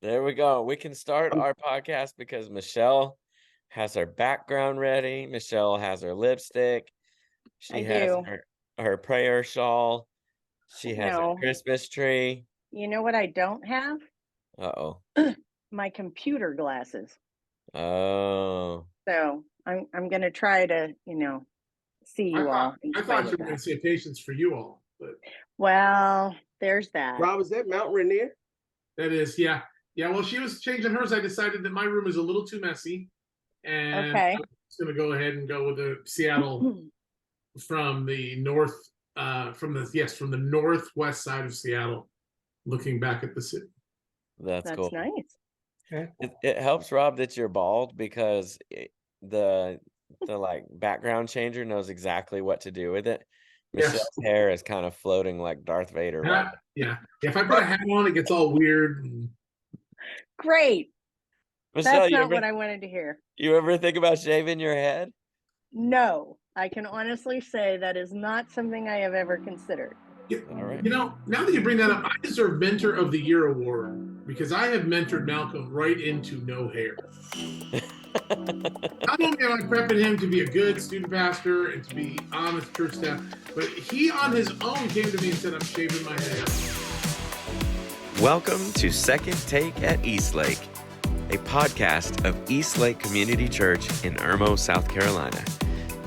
There we go. We can start Um, our podcast because Michelle has her background ready. Michelle has her lipstick. I She has do. her prayer shawl. She has her No, Christmas tree. you know what I don't have? Uh-oh. My computer glasses. Oh. So I'm gonna try to, see I you thought all in I spite thought you of were going that. to say patience for you all, but Well, there's that. Rob, is that Mount Rainier? that is, yeah, yeah. Well, she was changing hers. I decided that my room is a little too messy, and Okay. I'm just going to go ahead and go with the Seattle from the north, from the northwest side of Seattle, looking back at the city. That's That's cool. nice. Okay. It helps, Rob, that you're bald because the like background changer knows exactly what to do with it. Yes, Michelle's hair is kind of floating like Darth Vader right yeah, yeah. If I put a hat on, it gets all weird. And Great. Michelle, That's not what I wanted to hear. you ever think about shaving your head? No, I can honestly say that is not something I have ever considered. All right. now that you bring that up, I deserve Mentor of the Year award because I have mentored Malcolm right into no hair. Not only am I prepping him to be a good student pastor and to be honest church staff, but he on his own came to me and said, I'm shaving my head. Welcome to Second Take at Eastlake, a podcast of Eastlake Community Church in Irmo, South Carolina.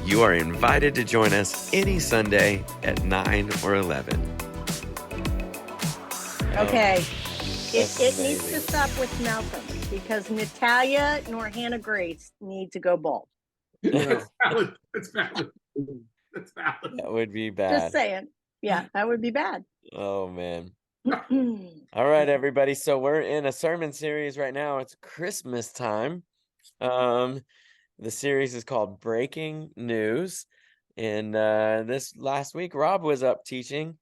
You are invited to join us any Sunday at 9 or 11. Okay. It That's needs to amazing. stop with Malcolm because Natalia nor Hannah Grace need to go bald. That's valid. That's valid. That's valid. That would be Just bad. saying. Yeah, that would be bad. Oh, man. All right, everybody. So we're in a sermon series right now. It's Christmas time. Um, the series is called Breaking News. And this last week, Rob was up teaching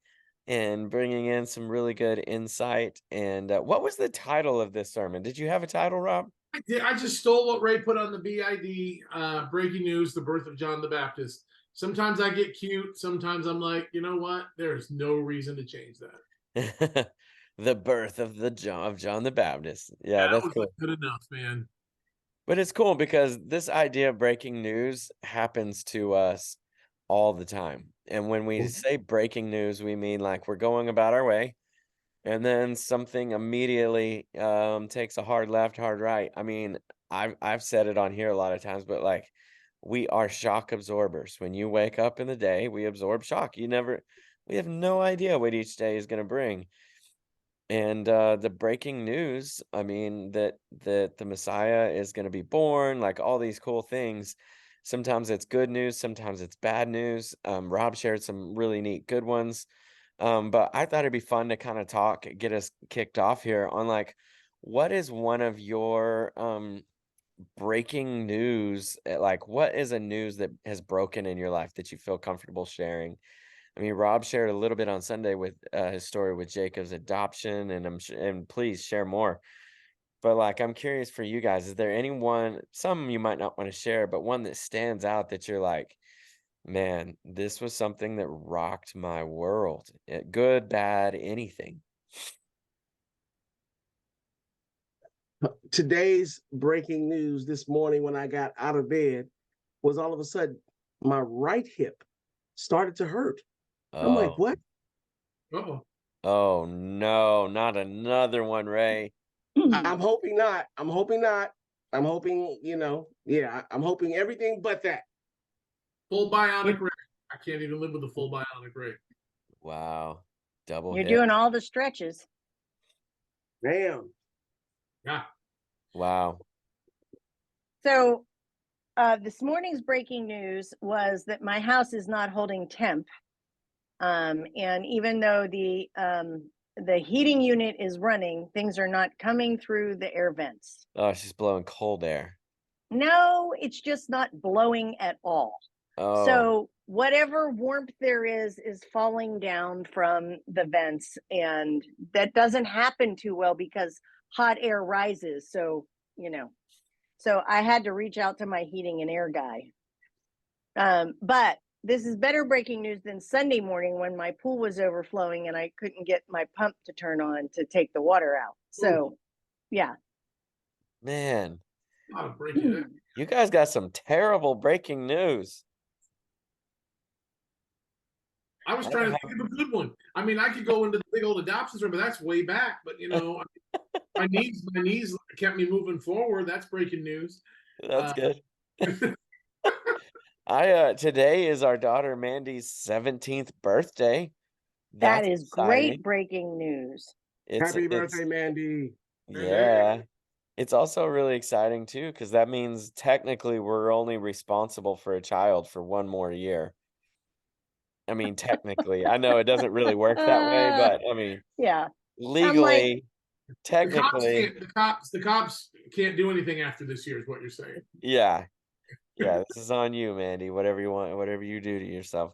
and bringing in some really good insight. And what was the title of this sermon? Did you have a title, Rob? I just stole what Ray put on the BID, breaking news, the birth of John the Baptist. Sometimes I get cute. Sometimes I'm like, you know what? There's no reason to change that. The birth of John the Baptist. Yeah, That that's was cool. good enough, man. But it's cool because this idea of breaking news happens to us all the time. And when we say breaking news, we mean like we're going about our way and then something immediately takes a hard left, hard right. I mean, I've said it on here a lot of times, but like we are shock absorbers. When you wake up in the day, we absorb shock. We have no idea what each day is going to bring. And the breaking news, I mean, that the Messiah is going to be born, like all these cool things. Sometimes it's good news, sometimes it's bad news. Rob shared some really neat good ones. But I thought it'd be fun to kind of get us kicked off here on like what is one of your breaking news? Like what is a news that has broken in your life that you feel comfortable sharing? I mean, Rob shared a little bit on Sunday with his story with Jacob's adoption, and and please share more. But like, I'm curious for you guys, is there anyone, some you might not want to share, but one that stands out that you're like, man, this was something that rocked my world. Good, bad, anything. Today's breaking news this morning when I got out of bed was all of a sudden my right hip started to hurt. I'm like, Oh, what? Uh-oh. oh no, not another one, Ray. I'm hoping not. I'm hoping not. I'm hoping, I'm hoping everything but that. Full You're, bionic ray. I can't even live with a full bionic ray. Wow, double you're hit. doing all the stretches. Damn. Yeah. Wow. So this morning's breaking news was that my house is not holding temp. And even though the heating unit is running, things are not coming through the air vents. Oh, she's blowing cold air. No, it's just not blowing at all. Oh, So whatever warmth there is falling down from the vents, and that doesn't happen too well because hot air rises. So, so I had to reach out to my heating and air guy. But this is better breaking news than Sunday morning when my pool was overflowing and I couldn't get my pump to turn on to take the water out. So Yeah. Man, A lot of breaking. you guys got some terrible breaking news. I was I trying to have- think of a good one. I mean, I could go into the big old adoption story, but that's way back. But my knees kept me moving forward. That's breaking news. That's Uh, good. Today is our daughter Mandy's 17th birthday. That That's is great exciting. breaking news. Happy birthday, Mandy. Yeah. It's also really exciting too, because that means technically we're only responsible for a child for one more year. I mean, technically, I know it doesn't really work that way, but I mean, Yeah. legally, the cops technically, can't. The cops can't do anything after this year. Is what you're saying? yeah. Yeah, this is on you, Mandy. Whatever you want, whatever you do to yourself.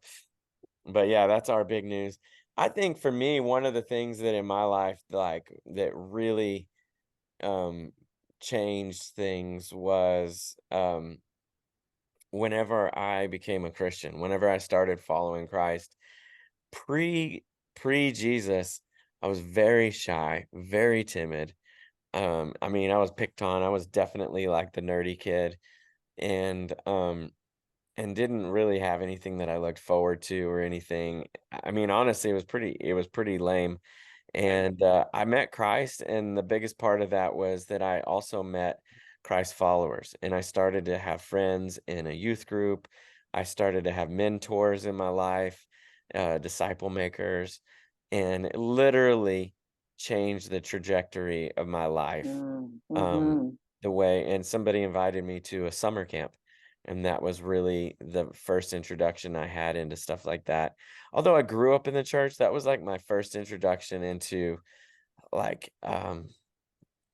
But yeah, that's our big news. I think for me, one of the things that in my life, like that really um changed things was whenever I became a Christian, whenever I started following Christ, pre Jesus, I was very shy, very timid. I mean, I was picked on. I was definitely like the nerdy kid, and and didn't really have anything that I looked forward to or anything. I mean, honestly, it was pretty lame. And I met Christ, and the biggest part of that was that I also met Christ followers, and I started to have friends in a youth group. I started to have mentors in my life, disciple makers, and it literally changed the trajectory of my life. Um, Mm-hmm. the way, and somebody invited me to a summer camp, and that was really the first introduction I had into stuff like that. Although I grew up in the church, that was like my first introduction into like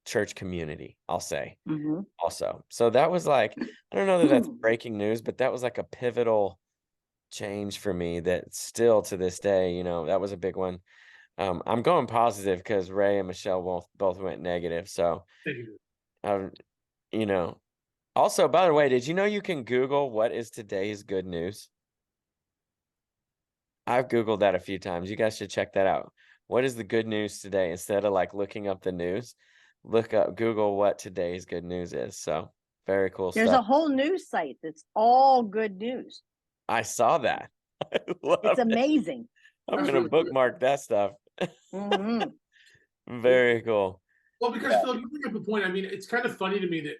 church community, I'll say. Mm-hmm. Also. So that was like, I don't know that that's breaking news, but that was like a pivotal change for me that still to this day, that was a big one. I'm going positive because Ray and Michelle both went negative. So um, you know, also, by the way, did you know you can Google what is today's good news? I've Googled that a few times. You guys should check that out. What is the good news today? Instead of like looking up the news, Google what today's good news is. So very cool There's stuff. a whole news site that's all good news. I saw that. I love It's it. amazing. I'm That's gonna really good. bookmark that stuff. Hmm. Very cool. Well, because Yeah. Phil, you bring up a point. I mean, it's kind of funny to me that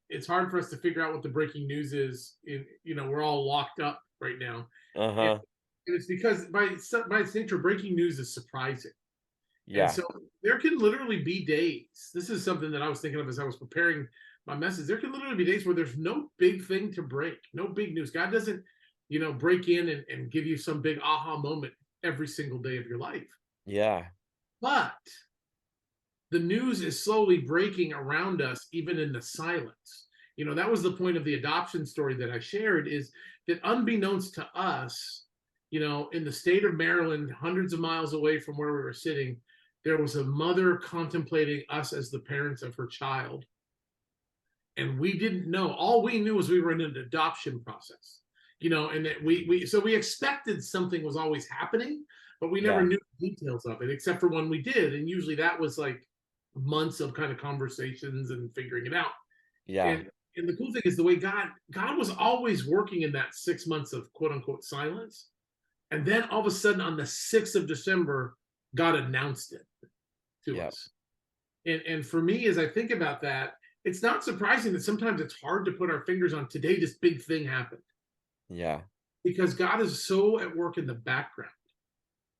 it's hard for us to figure out what the breaking news is. We're all locked up right now, Uh-huh. and it's because by its nature, breaking news is surprising. And Yeah. so there can literally be days. This is something that I was thinking of as I was preparing my message. There can literally be days where there's no big thing to break, no big news. God doesn't, break in and give you some big aha moment every single day of your life. Yeah. But the news is slowly breaking around us, even in the silence. That was the point of the adoption story that I shared, is that unbeknownst to us, in the state of Maryland, hundreds of miles away from where we were sitting, there was a mother contemplating us as the parents of her child. And we didn't know. All we knew was we were in an adoption process, and that we expected something was always happening, but we never Yeah. knew the details of it, except for when we did. And usually that was like months of kind of conversations and figuring it out. Yeah. And the cool thing is the way God was always working in that 6 months of quote unquote silence. And then all of a sudden on the 6th of December, God announced it to Yep. us. And for me, as I think about that, it's not surprising that sometimes it's hard to put our fingers on today, this big thing happened. Yeah. Because God is so at work in the background.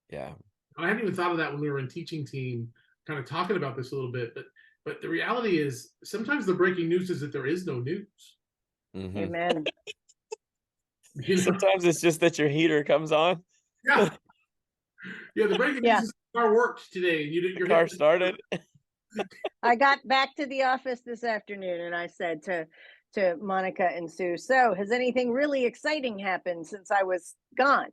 Yeah. I hadn't even thought of that when we were in teaching team, kind of talking about this a little bit, but the reality is sometimes the breaking news is that there is no news. Mm-hmm. Amen. Sometimes it's just that your heater comes on. Yeah. Yeah, the breaking news is the car worked today and Your car started. I got back to the office this afternoon and I said to Monica and Sue, so has anything really exciting happened since I was gone?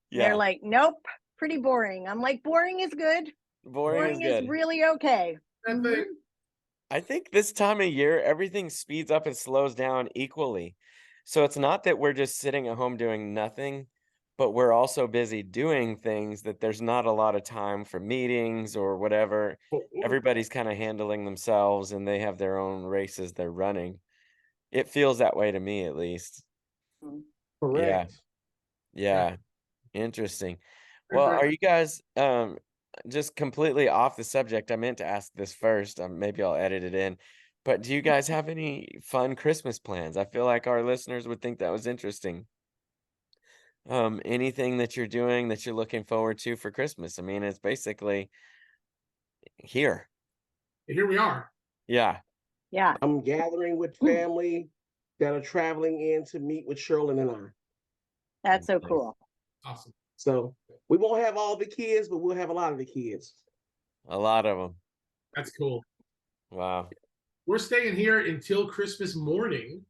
Yeah. They're like, nope, pretty boring. I'm like, boring is good. Boring is good. Really okay. that thing. I think this time of year, everything speeds up and slows down equally. So it's not that we're just sitting at home doing nothing. but we're also busy doing things that there's not a lot of time for meetings or whatever. Everybody's kind of handling themselves and they have their own races they're running. It feels that way to me, at least. Mm. Yeah. Correct. Yeah. Interesting. Very, Well, very are you guys just completely off the subject? I meant to ask this first. Maybe I'll edit it in. But do you guys have any fun Christmas plans? I feel like our listeners would think that was interesting. Anything that you're doing that you're looking forward to for Christmas? I mean, it's basically here. Here we are. Yeah. Yeah. I'm gathering with family that are traveling in to meet with Sherlyn and I. That's so Nice. cool. Awesome. So we won't have all the kids, but we'll have a lot of the kids. A lot of them. That's cool. Wow. We're staying here until Christmas morning.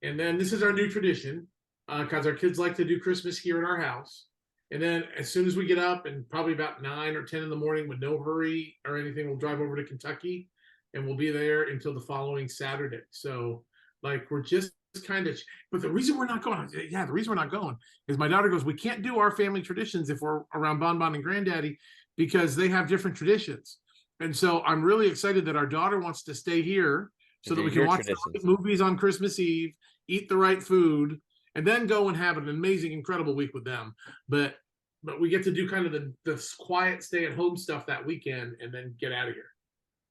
And then this is our new tradition because our kids like to do Christmas here in our house. And then as soon as we get up and probably about 9 or 10 in the morning with no hurry or anything, we'll drive over to Kentucky and we'll be there until the following Saturday. So like we're just kind of, but the reason we're not going, the reason we're not going is my daughter goes, we can't do our family traditions if we're around Bonbon and Granddaddy because they have different traditions. And so I'm really excited that our daughter wants to stay here so that Do we can your watch the traditions. right movies on Christmas Eve, eat the right food, and then go and have an amazing, incredible week with them. But we get to do kind of the quiet stay at home stuff that weekend and then get out of here.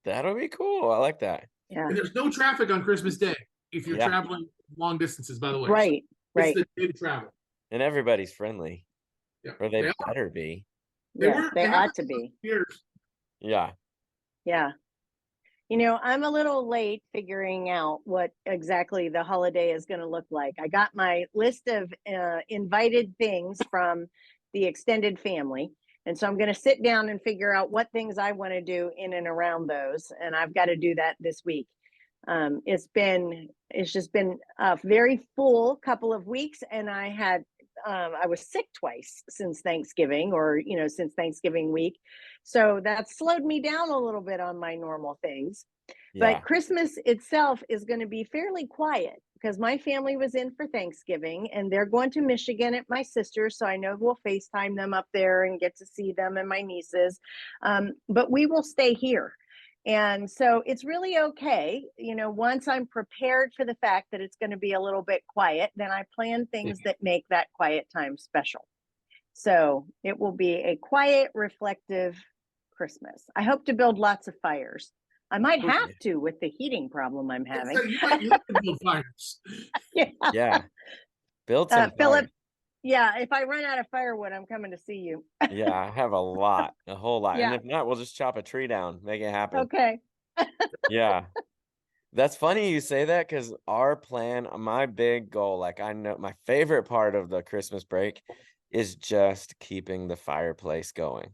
That'll be cool. I like that. Yeah. And there's no traffic on Christmas Day if you're Yeah. traveling long distances, by the way. Right. Right. It's the day to travel. And everybody's friendly. Yeah. Or they They are. better be. They Yeah. were- They they have ought to be. Years. Yeah. Yeah. You know, I'm a little late figuring out what exactly the holiday is going to look like. I got my list of invited things from the extended family. And so I'm going to sit down and figure out what things I want to do in and around those. And I've got to do that this week. It's just been a very full couple of weeks. And I was sick twice since Thanksgiving since Thanksgiving week. So that slowed me down a little bit on my normal things. Yeah. But Christmas itself is going to be fairly quiet because my family was in for Thanksgiving and they're going to Michigan at my sister's. So I know we'll FaceTime them up there and get to see them and my nieces. But we will stay here. And so it's really okay. Once I'm prepared for the fact that it's going to be a little bit quiet, then I plan things that make that quiet time special. So it will be a quiet, reflective Christmas. I hope to build lots of fires. I might have to with the heating problem I'm having. So you might live to build fires. Yeah. Yeah. Build some Philip, fire. yeah, if I run out of firewood, I'm coming to see you. Yeah, I have a lot, a whole lot. Yeah. And if not, we'll just chop a tree down, make it happen. Okay. Yeah. That's funny you say that because our plan, my big goal, like I know my favorite part of the Christmas break is just keeping the fireplace going.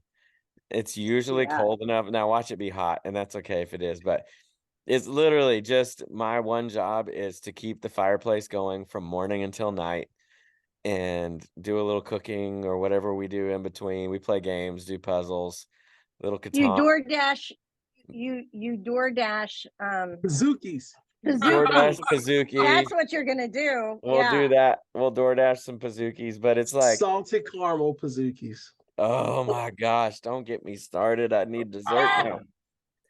It's usually Yeah. cold enough. Now watch it be hot, and that's okay if it is, but it's literally just my one job is to keep the fireplace going from morning until night and do a little cooking or whatever we do in between. We play games, do puzzles, little You Catan. DoorDash, you DoorDash Bazookies. DoorDash Pizookies. Pizookie. That's what you're gonna do. We'll do that. We'll DoorDash some Pizookies, but it's like, Salted caramel Bazookies. oh my gosh, don't get me started. I need dessert now.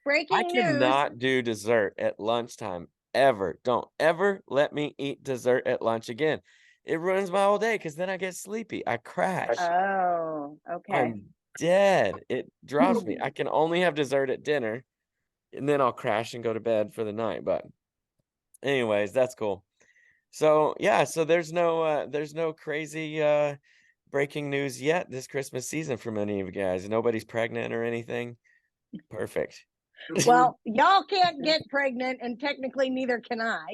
Breaking I news. cannot do dessert at lunchtime ever. Don't ever let me eat dessert at lunch again. It ruins my whole day because then I get sleepy. I crash. Oh, okay. I'm dead. It drops me. I can only have dessert at dinner and then I'll crash and go to bed for the night. But anyways, that's cool. So yeah, so there's no crazy breaking news yet this Christmas season from any of you guys. Nobody's pregnant or anything. Perfect. Well, y'all can't get pregnant, and technically neither can I.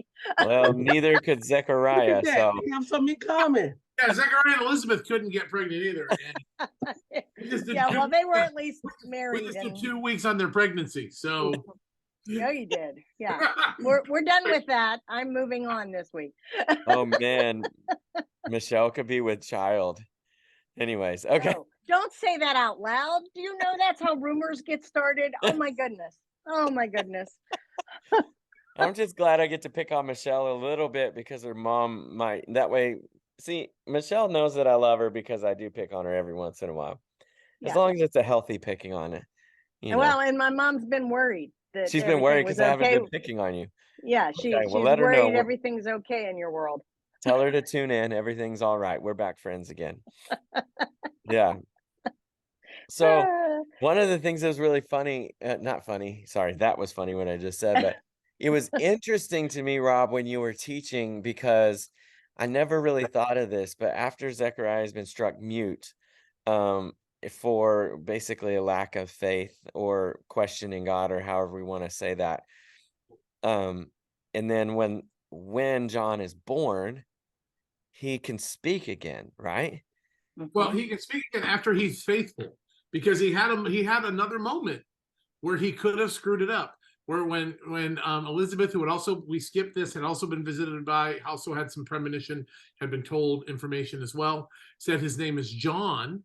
Well, neither could Look Zechariah. at that. So We have something in common. Yeah, Zechariah and Elizabeth couldn't get pregnant either. And we just did Yeah, two- well, they were at least we married. just did And, 2 weeks on their pregnancy. So yeah, you did. Yeah, we're done with that. I'm moving on this week. oh man, Michelle could be with child. Anyways, okay. No, don't say that out loud. Do you know that's how rumors get started? Oh my goodness. Oh my goodness. I'm just glad I get to pick on Michelle a little bit because her mom might that way See, Michelle knows that I love her because I do pick on her every once in a while. As Yeah. long as it's a healthy picking on it, you know. Well, and my mom's been worried that She's been everything worried was because I haven't okay. been picking on you. Yeah, Okay, well, she's let her know. worried everything's okay in your world. Tell her to tune in. Everything's all right. We're back friends again. Yeah. So Ah, one of the things that was really funny, not funny, sorry, that was funny what I just said, but it was interesting to me, Rob, when you were teaching, because I never really thought of this, but after Zechariah has been struck mute, um, for basically a lack of faith or questioning God, or however we want to say that. Um, and then when John is born, he can speak again, right? Well, mhm. he can speak again after he's faithful, because he had another moment where he could have screwed it up. Where when Elizabeth, who had also, we skipped this, had also been visited by, also had some premonition, had been told information as well, said his name is John.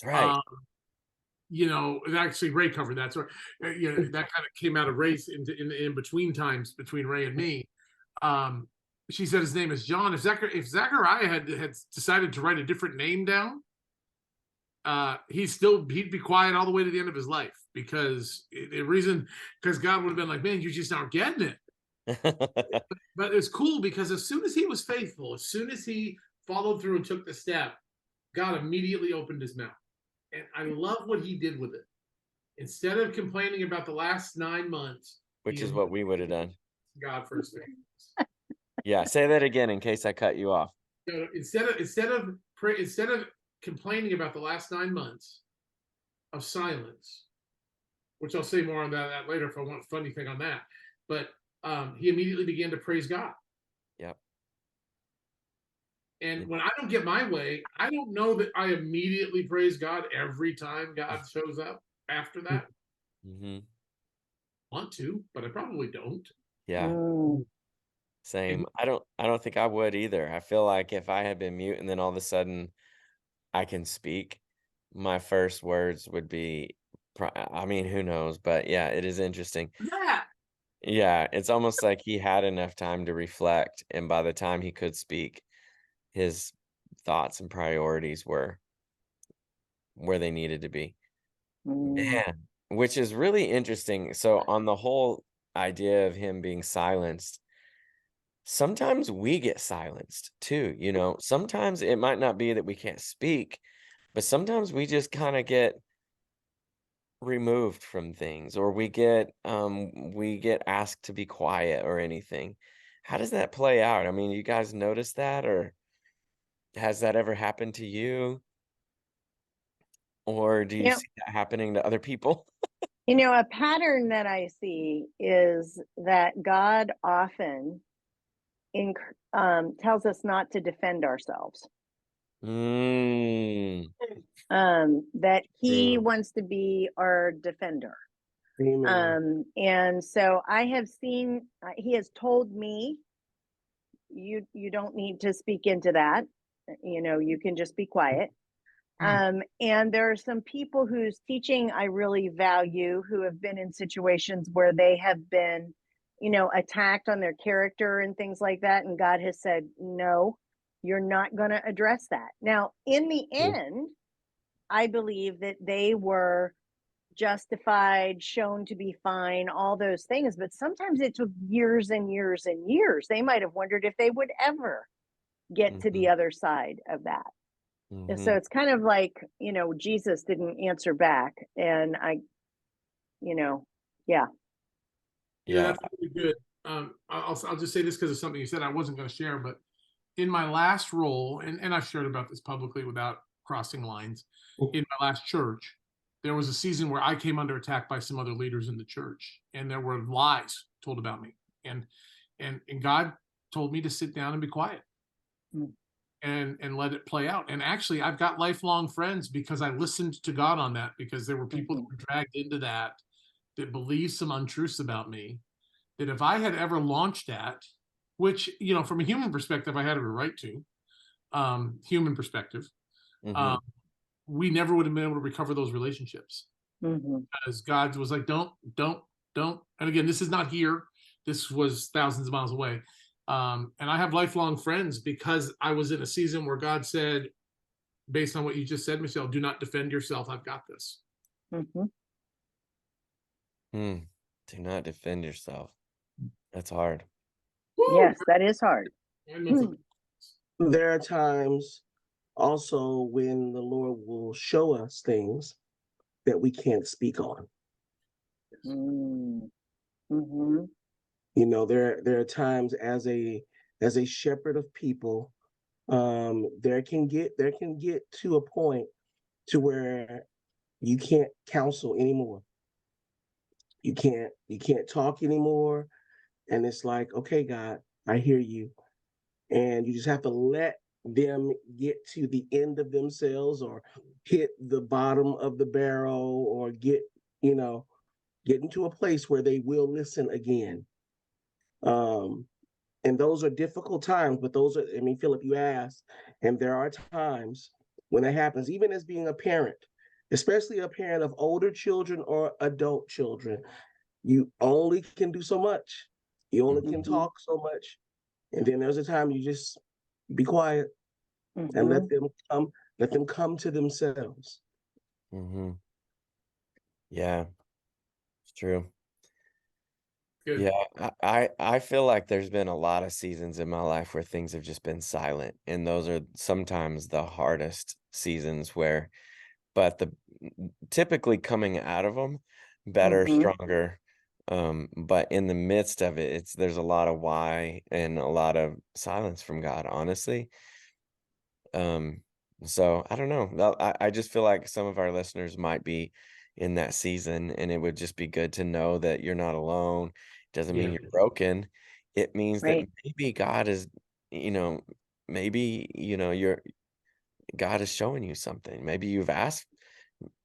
That's right. Um, actually Ray covered that. So that kind of came out of Ray's in between times between Ray and me. Um, she said his name is John. If Zechariah had decided to write a different name down, he'd be quiet all the way to the end of his life, because because God would have been like, man, you just aren't getting it. But it's cool because as soon as he was faithful, as soon as he followed through and took the step, God immediately opened his mouth. And I love what he did with it. Instead of complaining about the last 9 months, Which is what we would have done. God for his faithfulness. Yeah, say that again in case I cut you off. Instead of complaining about the last 9 months of silence, which I'll say more on that later if I want a funny thing on that, but he immediately began to praise God. Yep. And when I don't get my way, I don't know that I immediately praise God every time God shows up after that. Mm-hmm. Want to, but I probably don't. Yeah, Mm, same. I don't think I would either. I feel like if I had been mute and then all of a sudden I can speak, my first words would be, I mean, who knows? But yeah, it is interesting. Yeah. Yeah, it's almost like he had enough time to reflect, and by the time he could speak, his thoughts and priorities were where they needed to be. mm. Man, which is really interesting. So on the whole idea of him being silenced, sometimes we get silenced too, you know. Sometimes it might not be that we can't speak, but sometimes we just kind of get removed from things, or we get asked to be quiet or anything. How does that play out? I mean, you guys notice that, or has that ever happened to you? Or do you You know, see that happening to other people? a pattern that I see is that God often tells us not to defend ourselves. Mm, That He true. wants to be our defender. Amen. And so I have seen, He has told me, you don't need to speak into that. You can just be quiet. And there are some people whose teaching I really value, who have been in situations where they have been, attacked on their character and things like that. And God has said, no, you're not going to address that. Now, in the end, I believe that they were justified, shown to be fine, all those things. But sometimes it took years and years and years. They might have wondered if they would ever get to Hmm. the other side of that. And so Hmm. it's kind of like, Jesus didn't answer back. And yeah. Yeah, Yeah. that's really good. I'll just say this because of something you said I wasn't going to share, but in my last role, and I've shared about this publicly without crossing lines, in my last church, there was a season where I came under attack by some other leaders in the church, and there were lies told about me, and God told me to sit down and be quiet Mm. and let it play out. And actually, I've got lifelong friends because I listened to God on that, because there were people that Mhm. were dragged into that believed some untruths about me, that if I had ever launched at, which, from a human perspective, I had every right to, human perspective, Hmm. um, we never would have been able to recover those relationships, Mhm. as God was like, don't. And again, this is not here. This was thousands of miles away. And I have lifelong friends because I was in a season where God said, based on what you just said, Michelle, do not defend yourself. I've got this. Mhm. Hmm. Do not defend yourself. That's hard. Woo! Yes, that is hard. I know some- There are times also when the Lord will show us things that we can't speak on. Mm. Hmm. You know, there are times as a shepherd of people, there can get to a point to where you can't counsel anymore. You can't talk anymore. And it's like, okay, God, I hear you. And you just have to let them get to the end of themselves or hit the bottom of the barrel or get into a place where they will listen again. And those are difficult times, but those are, I mean, Philip, you asked, and there are times when that happens, even as being a parent, especially a parent of older children or adult children. You only can do so much. You only can Mhm. talk so much. And then there's a time you just be quiet and Mhm. let them come to themselves. Mm-hmm. Yeah, it's true. Good. Yeah, I feel like there's been a lot of seasons in my life where things have just been silent, and those are sometimes the hardest seasons where, but typically coming out of them better, Mhm. stronger. But in the midst of it, there's a lot of why and a lot of silence from God, honestly. Um, so I don't know. I just feel like some of our listeners might be in that season, and it would just be good to know that you're not alone. Doesn't mean Yeah. you're broken. It means that Right. maybe God is, you know, maybe, God is showing you something. Maybe you've asked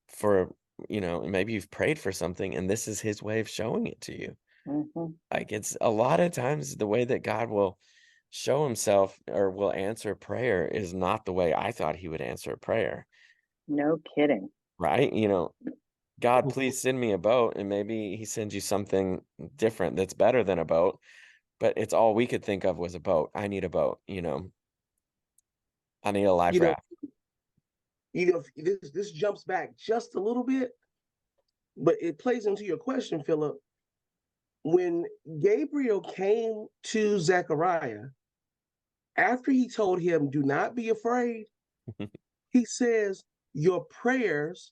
for, maybe you've prayed for something, and this is his way of showing it to you. Mhm. Like, it's a lot of times the way that God will show himself or will answer prayer is not the way I thought he would answer a prayer, No kidding. right? God, please send me a boat, and maybe he sends you something different that's better than a boat, but it's all we could think of was a boat. I need a boat, I need a life You know, raft. this jumps back just a little bit, but it plays into your question, Philip. When Gabriel came to Zechariah, after he told him, "Do not be afraid," he says, "Your prayers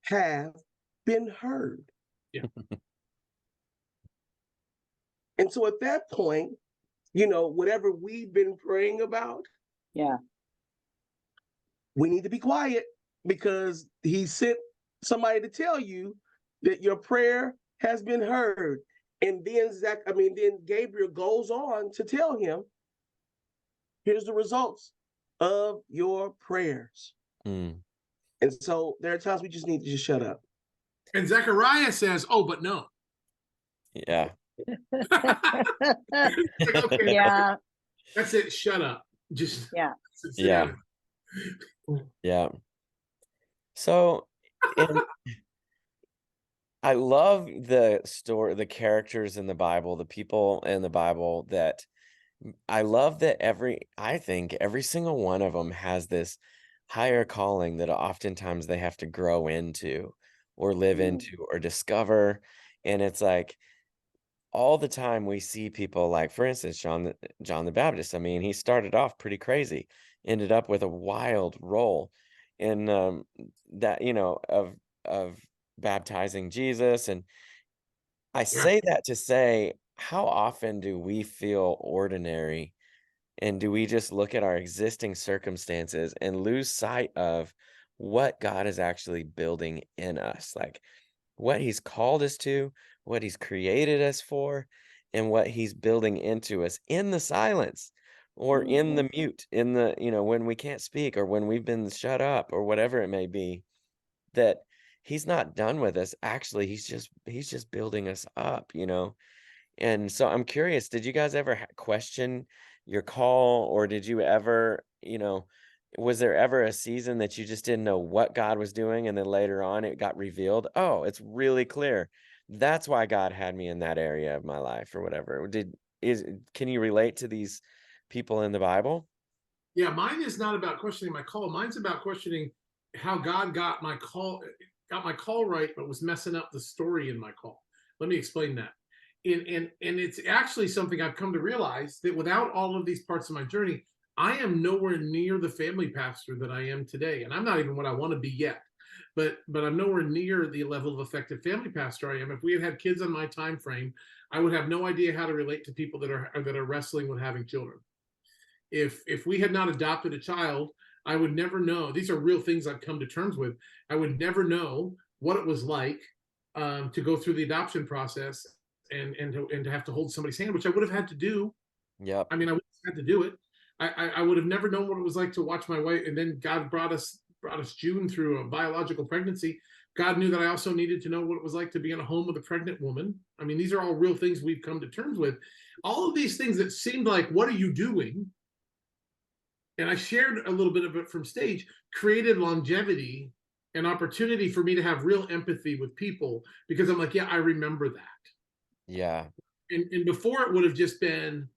have been heard." Yeah. And so at that point, whatever we've been praying about, Yeah. we need to be quiet because he sent somebody to tell you that your prayer has been heard. And then then Gabriel goes on to tell him, here's the results of your prayers. Mm, And so there are times we just need to just shut up. And Zechariah says, "Oh, but no." yeah. It's like, okay, Yeah. that's it. Shut up. Just Yeah. sit Yeah. down. Yeah. So, and I love the characters in the Bible, the people in the Bible that I love that I think every single one of them has this higher calling that oftentimes they have to grow into or live Mm. into or discover. And it's like all the time we see people like, for instance, John the Baptist. I mean, he started off pretty crazy, ended up with a wild role in that, of baptizing Jesus. And I Yeah. say that to say, how often do we feel ordinary and do we just look at our existing circumstances and lose sight of what God is actually building in us? Like what he's called us to, what he's created us for, and what he's building into us in the silence or in Mhm. the mute, in the, when we can't speak or when we've been shut up or whatever it may be, that he's not done with us. Actually, he's just building us up. And so I'm curious, did you guys ever question your call or did you ever, was there ever a season that you just didn't know what God was doing and then later on it got revealed? Oh, it's really clear. That's why God had me in that area of my life or whatever. can you relate to these people in the Bible? Yeah, mine is not about questioning my call. Mine's about questioning how God got my call right, but was messing up the story in my call. Let me explain that. And it's actually something I've come to realize that without all of these parts of my journey, I am nowhere near the family pastor that I am today. And I'm not even what I want to be yet. But I'm nowhere near the level of effective family pastor I am. If we had had kids on my time frame, I would have no idea how to relate to people that are wrestling with having children. If we had not adopted a child, I would never know. These are real things I've come to terms with. I would never know what it was like to go through the adoption process and to have to hold somebody's hand, which I would have had to do. Yep. I mean, I would have had to do it. I would have never known what it was like to watch my wife, and then God brought us June through a biological pregnancy. God knew that I also needed to know what it was like to be in a home with a pregnant woman. I mean, these are all real things we've come to terms with. All of these things that seemed like, what are you doing? And I shared a little bit of it from stage, created longevity and opportunity for me to have real empathy with people, because I'm like, yeah, I remember that. Yeah. And before it would have just been,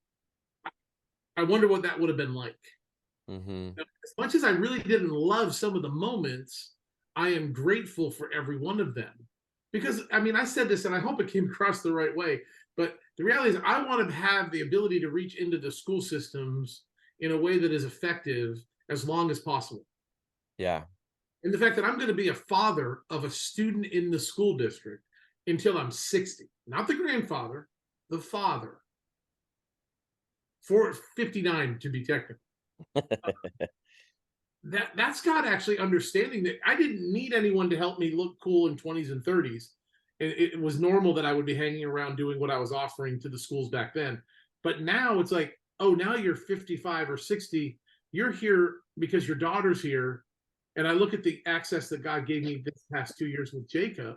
I wonder what that would have been like. Mm-hmm. As much as I really didn't love some of the moments, I am grateful for every one of them. Because, I mean, I said this and I hope it came across the right way, but the reality is I want to have the ability to reach into the school systems in a way that is effective as long as possible. Yeah. And the fact that I'm going to be a father of a student in the school district until I'm 60, not the grandfather, the father, for 59 to be technical. That's God actually understanding that I didn't need anyone to help me look cool in 20s and 30s. It was normal that I would be hanging around doing what I was offering to the schools back then. But now it's like, oh, now you're 55 or 60. You're here because your daughter's here. And I look at the access that God gave me this past 2 years with Jacob.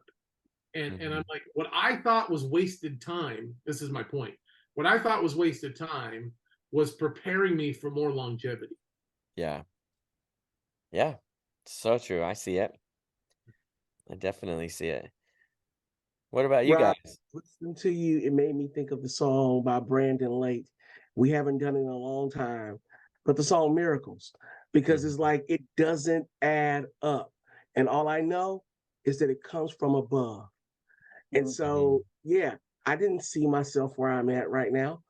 And Mm-hmm. I'm like, what I thought was wasted time, this is my point. What I thought was wasted time was preparing me for more longevity. Yeah. Yeah. So true. I see it. I definitely see it. What about you Rob, guys? listening to you, it made me think of the song by Brandon Lake. We haven't done it in a long time, but the song Miracles, because it's Mhm. like it doesn't add up. And all I know is that it comes from above. And so, yeah, I didn't see myself where I'm at right now.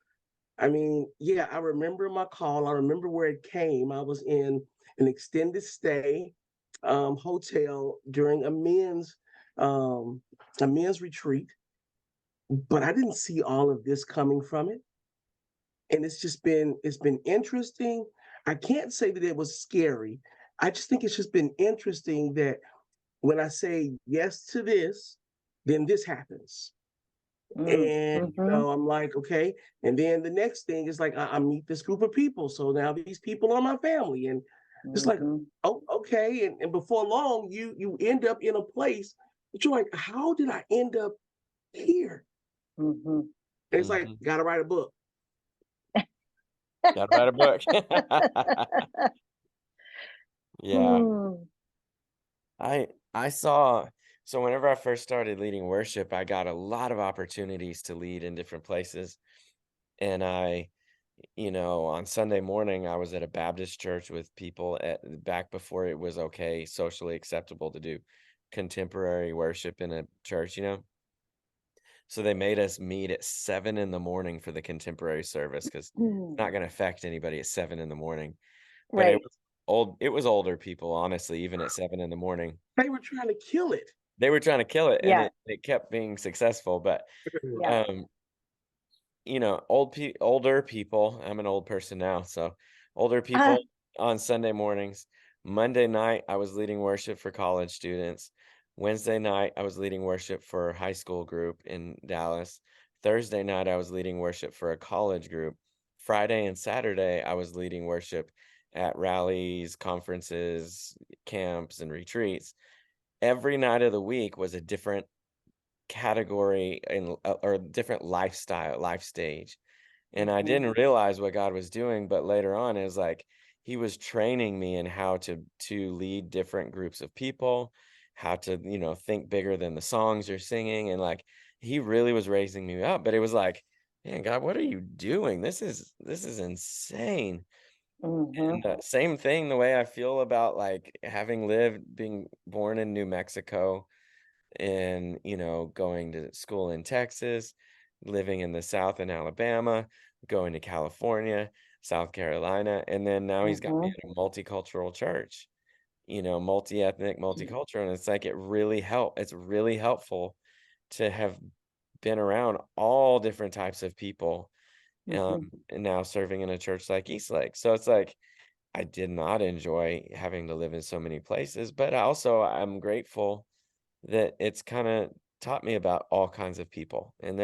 I mean, yeah, I remember my call. I remember where it came. I was in an extended stay hotel during um, a men's retreat, but I didn't see all of this coming from it. And it's been interesting. I can't say that it was scary. I just think it's just been interesting that when I say yes to this, then this happens. And Mm-hmm. I'm like, okay. And then the next thing is like I meet this group of people. So now these people are my family. And it's like, Mm-hmm. oh, okay. And before long, you end up in a place that you're like, how did I end up here? Mm-hmm. And it's like, Mhm. gotta write a book. Gotta write a book. Yeah. Hmm. I saw so whenever I first started leading worship, I got a lot of opportunities to lead in different places. And on Sunday morning, I was at a Baptist church with people back before it was okay, socially acceptable to do contemporary worship in a church. So they made us meet at 7 in the morning for the contemporary service because it's not going to affect anybody at 7 in the morning. But Right. it was older people, honestly, even at 7 in the morning. They were trying to kill it. They were trying to kill it and Yeah. it kept being successful. But Yeah. um, older people, I'm an old person now, so older Ah, people on Sunday mornings. Monday night, I was leading worship for college students. Wednesday night, I was leading worship for a high school group in Dallas. Thursday night, I was leading worship for a college group. Friday and Saturday, I was leading worship at rallies, conferences, camps, and retreats. Every night of the week was a different category or different life stage. And I mhm. didn't realize what God was doing, but later on it was like he was training me in how to lead different groups of people, how to, think bigger than the songs you're singing. And like he really was raising me up. But it was like man, God, what are you doing? This is insane. Hmm. And same thing, the way I feel about like having lived, being born in New Mexico, and going to school in Texas, living in the South in Alabama, going to California, South Carolina, and then now he's got me Hmm. in a multicultural church, multi-ethnic, multicultural, and it's like it's really helpful to have been around all different types of people, Hmm. and now serving in a church like Eastlake. So it's like I did not enjoy having to live in so many places, but also I'm grateful that it's kinda taught me about all kinds of people, and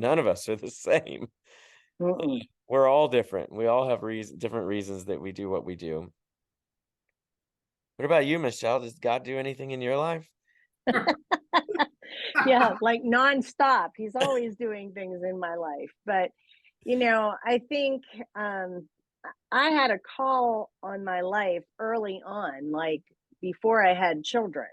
none of us are the same. Hmm. We're all different. We all have different reasons that we do what we do. What about you, Michelle? Does God do anything in your life? Yeah, like nonstop. He's always doing things in my life. But, I think I had a call on my life early on, like before I had children,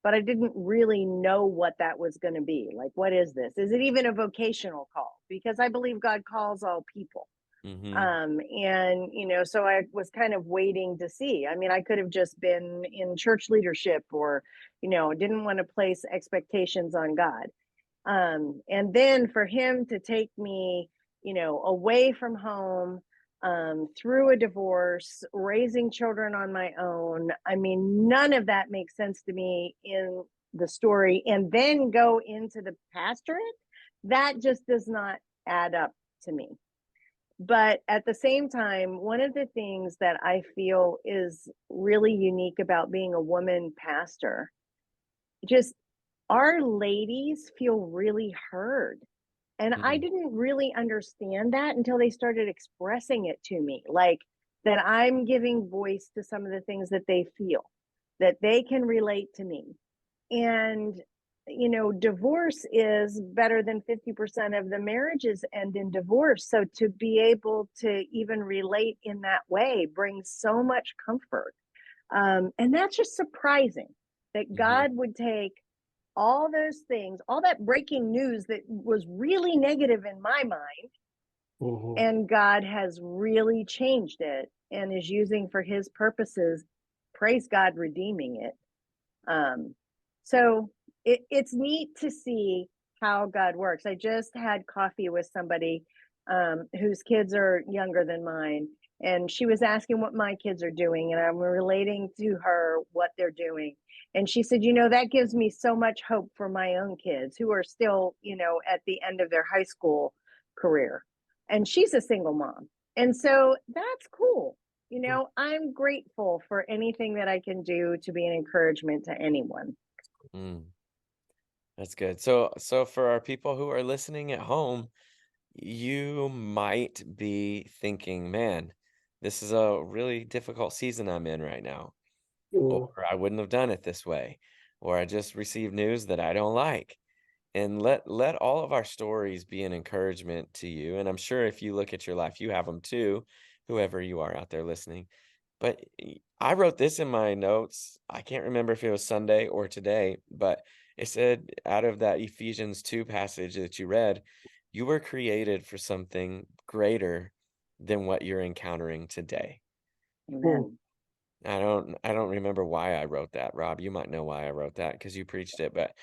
but I didn't really know what that was going to be. Like, what is this? Is it even a vocational call? Because I believe God calls all people. Mhm. And so I was kind of waiting to see. I mean, I could have just been in church leadership, or didn't want to place expectations on God. And then for him to take me away from home, through a divorce, raising children on my own, I mean, none of that makes sense to me in the story, and then go into the pastorate, that just does not add up to me. But at the same time, one of the things that I feel is really unique about being a woman pastor, just our ladies feel really heard. And I Mhm. didn't really understand that until they started expressing it to me, like that I'm giving voice to some of the things that they feel, that they can relate to me. And divorce is better than 50% of the marriages end in divorce. So to be able to even relate in that way brings so much comfort. And that's just surprising that Mhm. God would take all those things, all that breaking news that was really negative in my mind, Mhm. and God has really changed it and is using for his purposes. Praise God, redeeming it. Um, so it's neat to see how God works. I just had coffee with somebody whose kids are younger than mine, and she was asking what my kids are doing, and I'm relating to her what they're doing. And she said, that gives me so much hope for my own kids who are still, at the end of their high school career. And she's a single mom. And so that's cool. I'm grateful for anything that I can do to be an encouragement to anyone. Mm. That's good. So for our people who are listening at home, you might be thinking, "Man, this is a really difficult season I'm in right now." Or Mhm. I wouldn't have done it this way, or I just received news that I don't like. And let all of our stories be an encouragement to you. And I'm sure if you look at your life, you have them too, whoever you are out there listening. But I wrote this in my notes. I can't remember if it was Sunday or today, but it said out of that Ephesians 2 passage that you read, you were created for something greater than what you're encountering today. Mhm. Amen. I don't remember why I wrote that, Rob. You might know why I wrote that because you preached it, but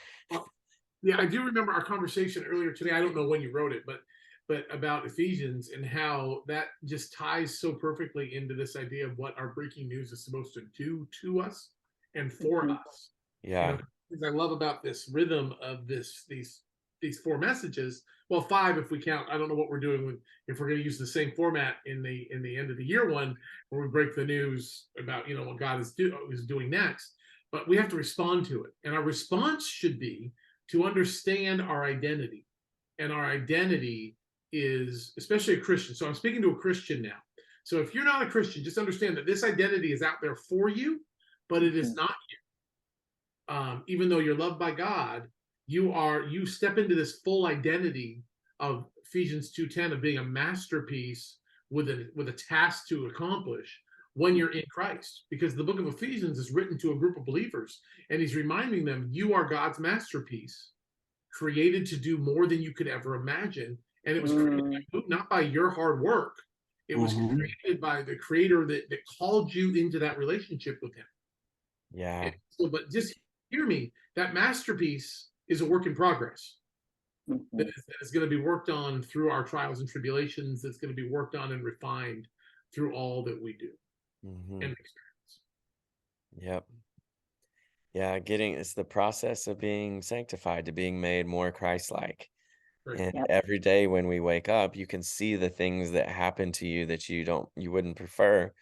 Yeah, I do remember our conversation earlier today. I don't know when you wrote it, but about Ephesians and how that just ties so perfectly into this idea of what our breaking news is supposed to do to us and for Mhm. us. You know, yeah. things I love about this rhythm of these four messages. Well, five if we count. I don't know what we're doing with if we're going to use the same format in the end of the year one, where we break the news about what God is doing next. But we have to respond to it, and our response should be to understand our identity. And our identity is, especially a Christian. So I'm speaking to a Christian now. So if you're not a Christian, just understand that this identity is out there for you, but it is Mhm. not you. Even though you're loved by God, you step into this full identity of Ephesians 2:10 of being a masterpiece with a task to accomplish when you're in Christ. Because the book of Ephesians is written to a group of believers, and he's reminding them, you are God's masterpiece, created to do more than you could ever imagine. And it was created Mm. by who? Not by your hard work. It was Mhm. created by the creator that called you into that relationship with him. Yeah. So, but just hear me, that masterpiece is a work in progress. That Mhm. is going to be worked on through our trials and tribulations. That's going to be worked on and refined through all that we do Hmm. and experience. Yep. Yeah, it's the process of being sanctified, to being made more Christ-like. Right. And Yep. every day when we wake up, you can see the things that happen to you that you wouldn't prefer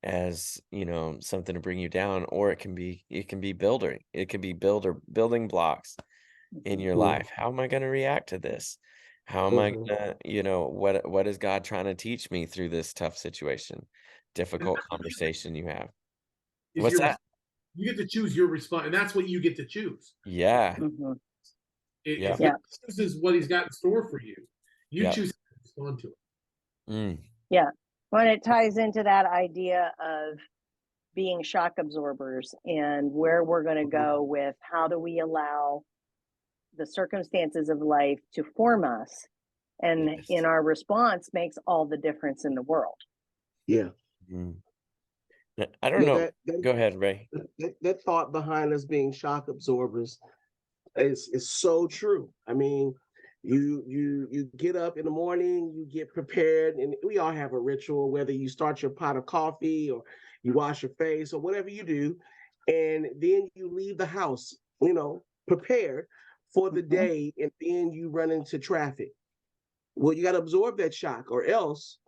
as, something to bring you down, or it can be building blocks in your Mhm. life. How am I going to react to this? How am I Mhm. going to, what is God trying to teach me through this tough situation, And difficult that's what conversation you have? is What's your that? you get to choose your response, and that's what you get to choose. Yeah. Mhm. Yeah. If Yeah. God chooses what He's got in store for you, you Yeah. choose how to respond to it. Mm. Yeah. When it ties into that idea of being shock absorbers and where we're going to go with how do we allow the circumstances of life to form us, and Yes. in our response makes all the difference in the world. Yeah. Mm. I don't Yeah, know. Go ahead, Ray. that thought behind us being shock absorbers is so true. I mean, you get up in the morning, you get prepared, and we all have a ritual, whether you start your pot of coffee or you wash your face or whatever you do, and then you leave the house, prepared for the Mhm. day, and then you run into traffic. Well, you got to absorb that shock, or else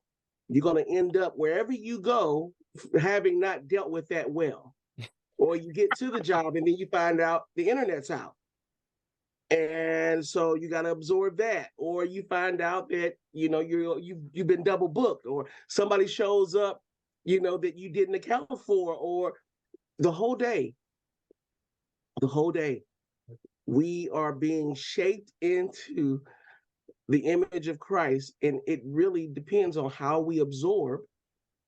you're going to end up wherever you go having not dealt with that well. Or you get to the job and then you find out the internet's out. And so you got to absorb that. Or you find out that, you've been double booked, or somebody shows up, that you didn't account for, or the whole day, the whole day, we are being shaped into the image of Christ. And it really depends on how we absorb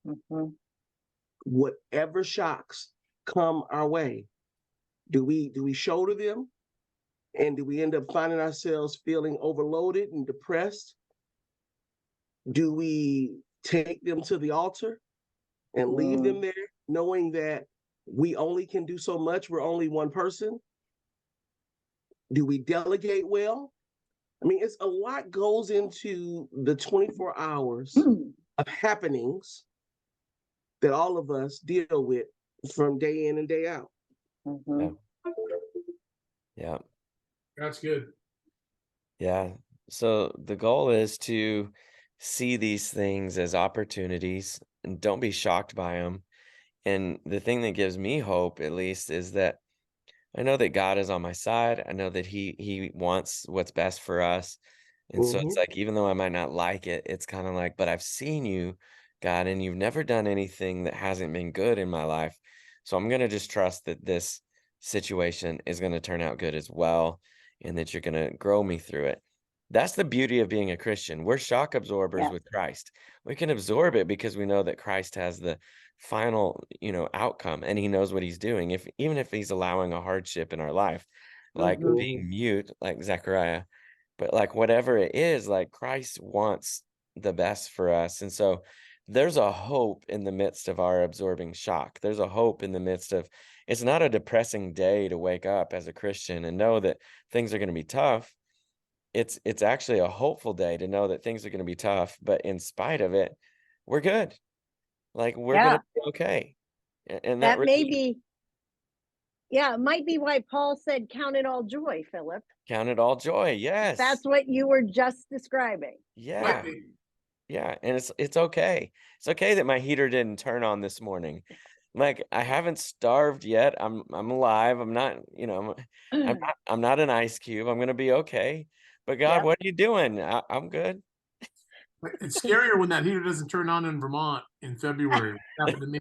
Mhm. whatever shocks come our way. Do we shoulder them, and do we end up finding ourselves feeling overloaded and depressed? Do we take them to the altar and leave them Mm. there, knowing that we only can do so much? We're only one person. Do we delegate well? I mean, it's a lot goes into the 24 hours of happenings that all of us deal with from day in and day out. Yeah. Mhm. Yeah. That's good. Yeah. So the goal is to see these things as opportunities and don't be shocked by them. And the thing that gives me hope, at least, is that I know that God is on my side. I know that He wants what's best for us. And so it's Mm-hmm. like, even though I might not like it, it's kind of like, but I've seen you, God, and you've never done anything that hasn't been good in my life. So I'm gonna just trust that this situation is gonna turn out good as well, and that you're gonna grow me through it. That's the beauty of being a Christian. We're shock absorbers Yeah. with Christ. We can absorb it because we know that Christ has the final, outcome, and he knows what he's doing. Even if he's allowing a hardship in our life, like Mhm. being mute, like Zechariah, but like whatever it is, like Christ wants the best for us. And so there's a hope in the midst of our absorbing shock. There's a hope in the midst of it's not a depressing day to wake up as a Christian and know that things are going to be tough. It's actually a hopeful day to know that things are going to be tough, but in spite of it, we're good. Like we're going Yeah. to be okay. And that That may really be, yeah, it might be why Paul said, count it all joy, Philip. count it all joy. That's Yes. what you were just describing. Yeah. Might be. Yeah, and it's okay. It's okay that my heater didn't turn on this morning. Like I haven't starved yet. I'm alive. I'm not, I'm not an ice cube. I'm gonna be okay. But God, Yep. what are you doing? I'm good. It's scarier when that heater doesn't turn on in Vermont in February. It happened to me.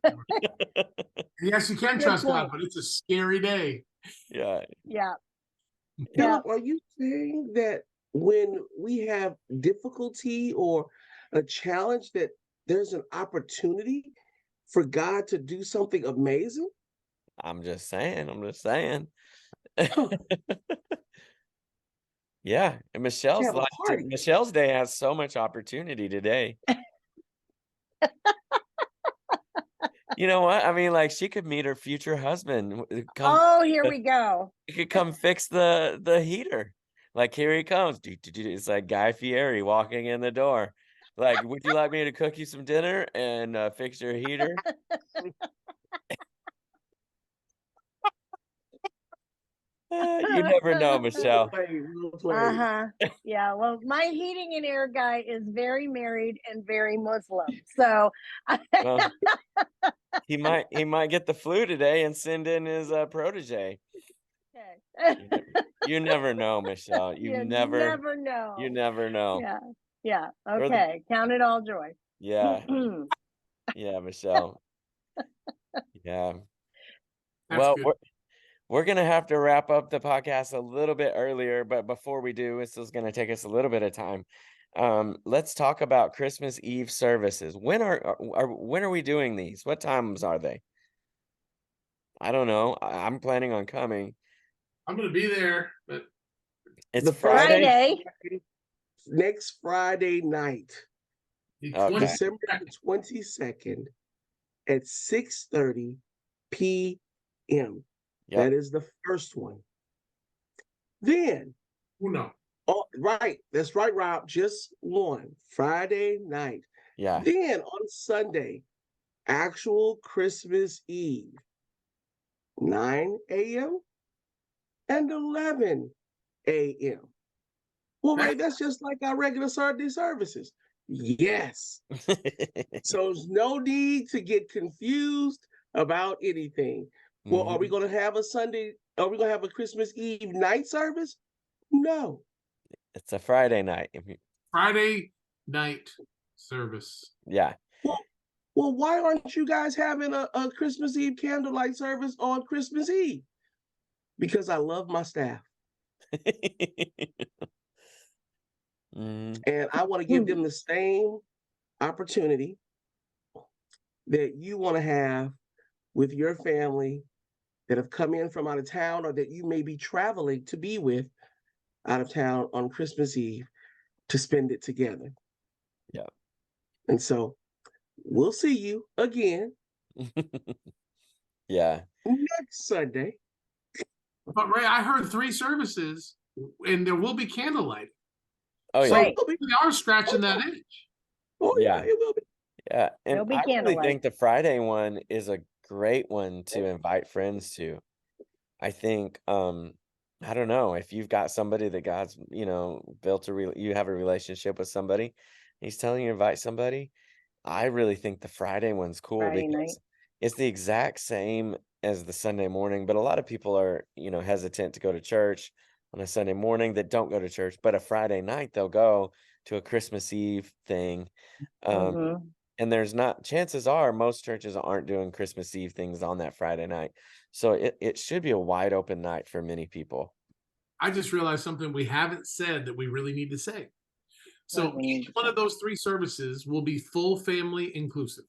Yes, you can Good trust God, point. but it's a scary day. Yeah. Yeah. Yeah. Philip, are you saying that when we have difficulty or a challenge, that there's an opportunity for God to do something amazing? I'm just saying. I'm just saying. Yeah, and Michelle's have a like party. Michelle's day has so much opportunity today. You know what? I mean, like she could meet her future husband. Come, Oh, here we go. he could come fix the heater. Like here he comes. It's like Guy Fieri walking in the door. Like, would you like me to cook you some dinner and fix your heater? You never know, Michelle. We'll play. Uh-huh. Yeah, well, my heating and air guy is very married and very Muslim. So Well, he might get the flu today and send in his protege. okay. You never know, Michelle. You never know. you never know. Yeah. Yeah. Or the- Okay. Count it all joy. Yeah, yeah, Michelle. Yeah. That's Well, good. we're gonna have to wrap up the podcast a little bit earlier, but before we do, this is gonna take us a little bit of time. Let's talk about Christmas Eve services. When when are we doing these? What times are they? I don't know. I'm planning on coming. I'm gonna be there, but It's The Friday. Next Friday night, the Okay. 20 December 22nd at 6:30 p.m. Yep. That is the first one. Then, who knows? oh, right, that's right, Rob. Just one Friday night. Yeah. Then on Sunday, actual Christmas Eve, 9 a.m. and 11 a.m. Well, right, that's just like our regular Sunday services. Yes. So there's no need to get confused about anything. Well, are we Mhm. going to have a Sunday? Are we going to have a Christmas Eve night service? No. It's a Friday night. Friday night service. Yeah. Well, why aren't you guys having a Christmas Eve candlelight service on Christmas Eve? Because I love my staff Mhm. and I want to give them the same opportunity that you want to have with your family that have come in from out of town or that you may be traveling to be with out of town on Christmas Eve to spend it together. Yeah. And so we'll see you again Yeah. next Sunday. But Ray, I heard 3 services, and there will be candlelight. Oh So yeah. Right. we are scratching that itch. Oh yeah, Yeah. it will be. Yeah. And There'll be I really candlelight. think the Friday one is a great one to invite friends to. I think I don't know if you've got somebody that God's, built you have a relationship with somebody, he's telling you to invite somebody. I really think the Friday one's cool Friday night. because it's the exact same as the Sunday morning, but a lot of people are, hesitant to go to church on a Sunday morning that don't go to church, but a Friday night they'll go to a Christmas Eve thing. Um, Mhm. and there's not, chances are most churches aren't doing Christmas Eve things on that Friday night. So it should be a wide open night for many people. I just realized something we haven't said that we really need to say. So What we need each to one say. of those 3 services will be full family inclusive,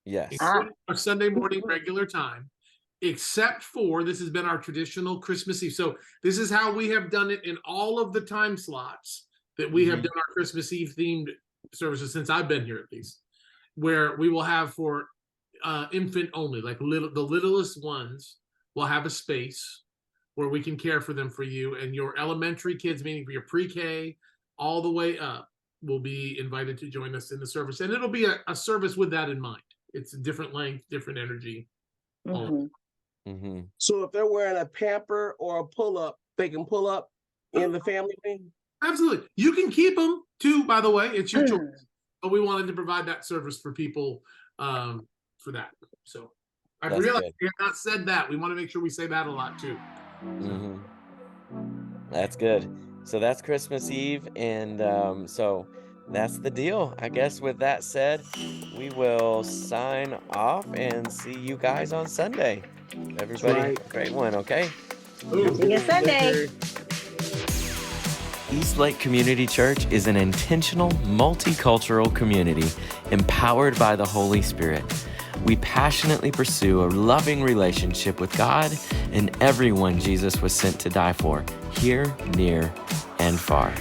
Yes. including our Sunday morning regular time, except for this has been our traditional Christmas Eve. So this is how we have done it in all of the time slots that we have Mhm. done our Christmas Eve themed services since I've been here, at least, where we will have for infant only, like the littlest ones will have a space where we can care for them for you, and your elementary kids, meaning for your pre-K all the way up, will be invited to join us in the service, and it'll be a service with that in mind. It's a different length, different energy. Mhm. Hmm. So if they're wearing a pamper or a pull-up, they can pull up in the family wing. Absolutely, you can keep them too. By the way, it's your choice, but we wanted to provide that service for people for that. So I That's realized good. we have not said that. We want to make sure we say that a lot too. Hmm. That's good. So that's Christmas Eve, and so that's the deal. I guess with that said, we will sign off and see you guys on Sunday. Everybody, have a great one, okay? Ooh. See you Sunday. East Lake Community Church is an intentional, multicultural community empowered by the Holy Spirit. We passionately pursue a loving relationship with God and everyone Jesus was sent to die for, here, near, and far.